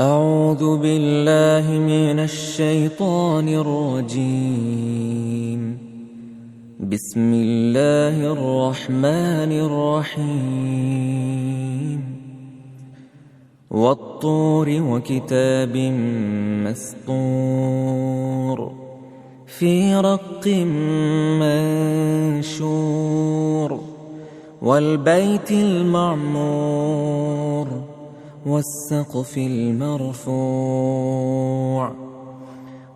أعوذ بالله من الشيطان الرجيم. بسم الله الرحمن الرحيم. والطور وكتاب مسطور في رق منشور والبيت المعمور والسقف المرفوع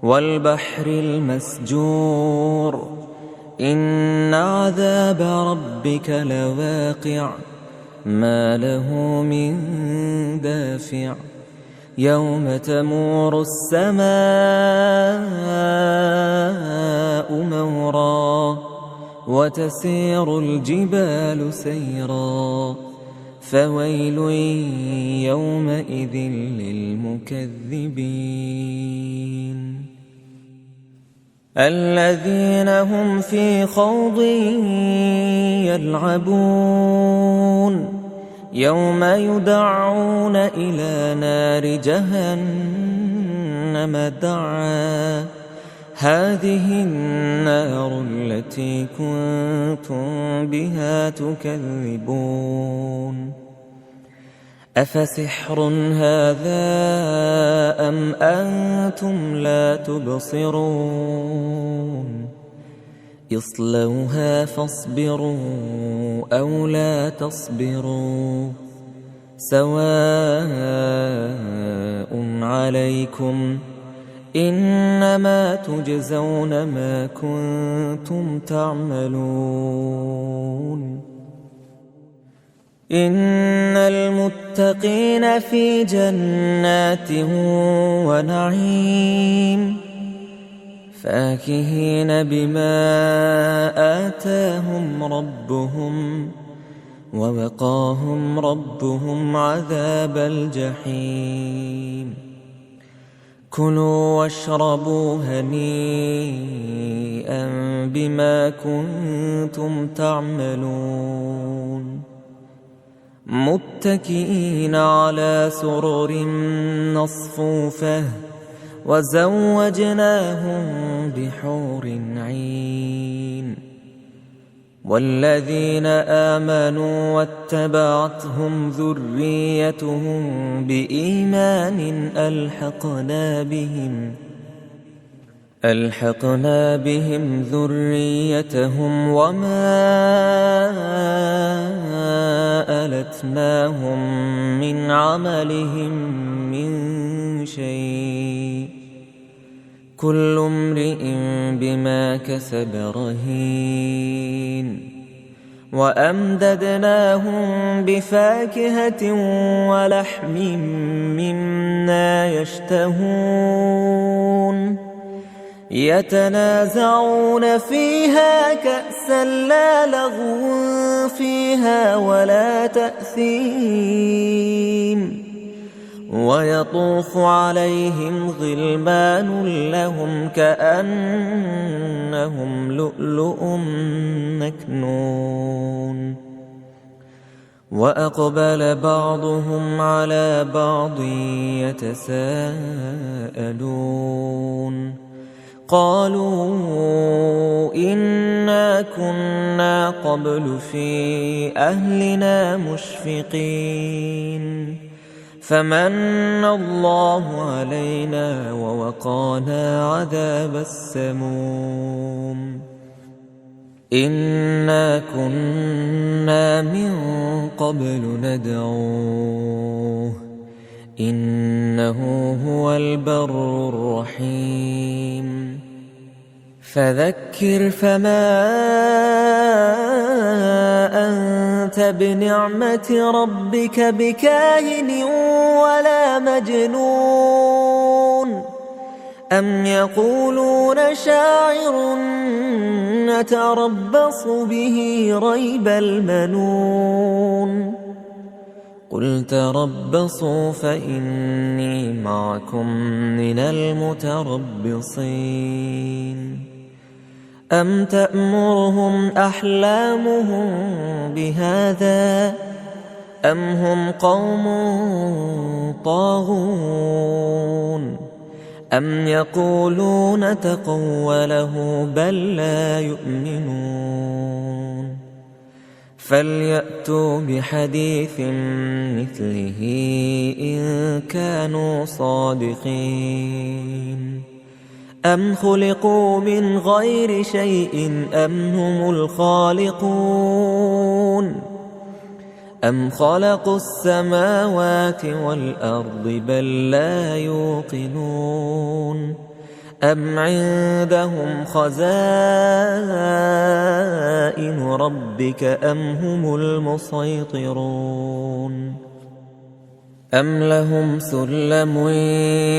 والبحر المسجور إن عذاب ربك لواقع ما له من دافع يوم تمور السماء مورا وتسير الجبال سيرا فويل يومئذ للمكذبين الذين هم في خوض يلعبون يوم يدعون إلى نار جهنم دعا هذه النار التي كنتم بها تكذبون أفسحر هذا أم أنتم لا تبصرون اصلوها فاصبروا أو لا تصبروا سواء عليكم إنما تجزون ما كنتم تعملون إن المتقين في جنات ونعيم فاكهين بما آتاهم ربهم ووقاهم ربهم عذاب الجحيم كلوا واشربوا هنيئا بما كنتم تعملون متكئين على سرر مصفوفة وزوجناهم بحور عين والذين آمنوا واتبعتهم ذريتهم بإيمان ألحقنا بهم ذريتهم وما ألتناهم من عملهم من شيء كل امرئ بما كسب رهين وأمددناهم بفاكهة ولحم مما يشتهون يتنازعون فيها كأسا لا لغو فيها ولا تأثيم ويطوف عليهم غلمان لهم كأنهم لؤلؤ مكنون وأقبل بعضهم على بعض يتساءلون قالوا إنا كنا قبل في أهلنا مشفقين فمن الله علينا ووقانا عذاب السموم إنا كنا من قبل ندعوه إنه هو البر الرحيم فذكر فما أنت بنعمة ربك بكاهن ولا مجنون أم يقولون شاعر نتربص به ريب المنون قل تربصوا فإني معكم من المتربصين أم تأمرهم أحلامهم بهذا أم هم قوم طاغون أم يقولون تقوله بل لا يؤمنون فليأتوا بحديث مثله إن كانوا صادقين أم خلقوا من غير شيء أم هم الخالقون أم خلقوا السماوات والأرض بل لا يوقنون أم عندهم خزائن ربك أم هم المسيطرون أم لهم سلم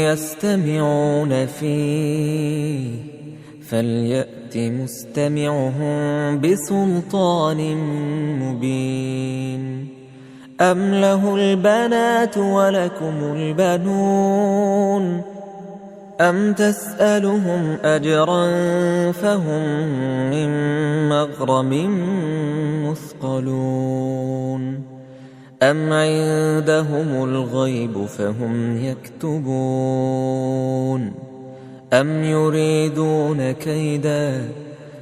يستمعون فيه فليأت مستمعهم بسلطان مبين أم له البنات ولكم البنون أم تسألهم أجرا فهم من مغرم مثقلون أم عندهم الغيب فهم يكتبون أم يريدون كيدا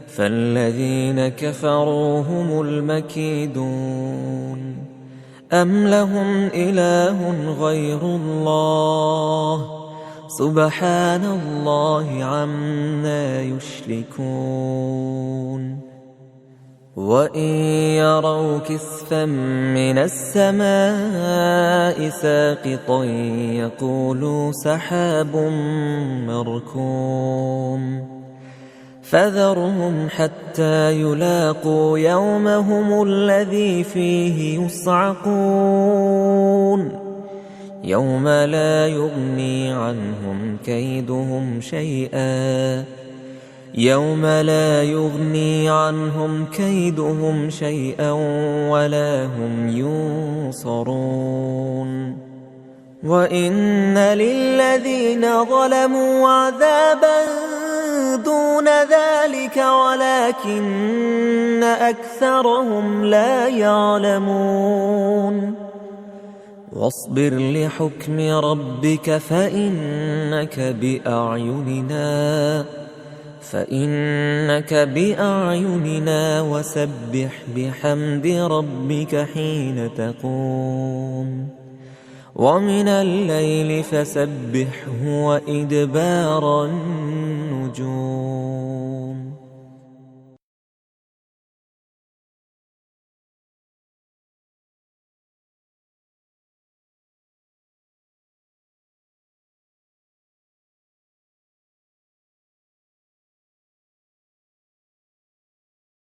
فالذين كفروا هم المكيدون أم لهم إله غير الله سبحان الله عما يشركون وإن يروا كسفا من السماء ساقطا يقولوا سحاب مركوم فذرهم حتى يلاقوا يومهم الذي فيه يصعقون يوم لا يغني عنهم كيدهم شيئا ولا هم ينصرون وإن للذين ظلموا عذابا دون ذلك ولكن أكثرهم لا يعلمون واصبر لحكم ربك فإنك بأعيننا وسبح بحمد ربك حين تقوم ومن الليل فسبحه وإدبار النجوم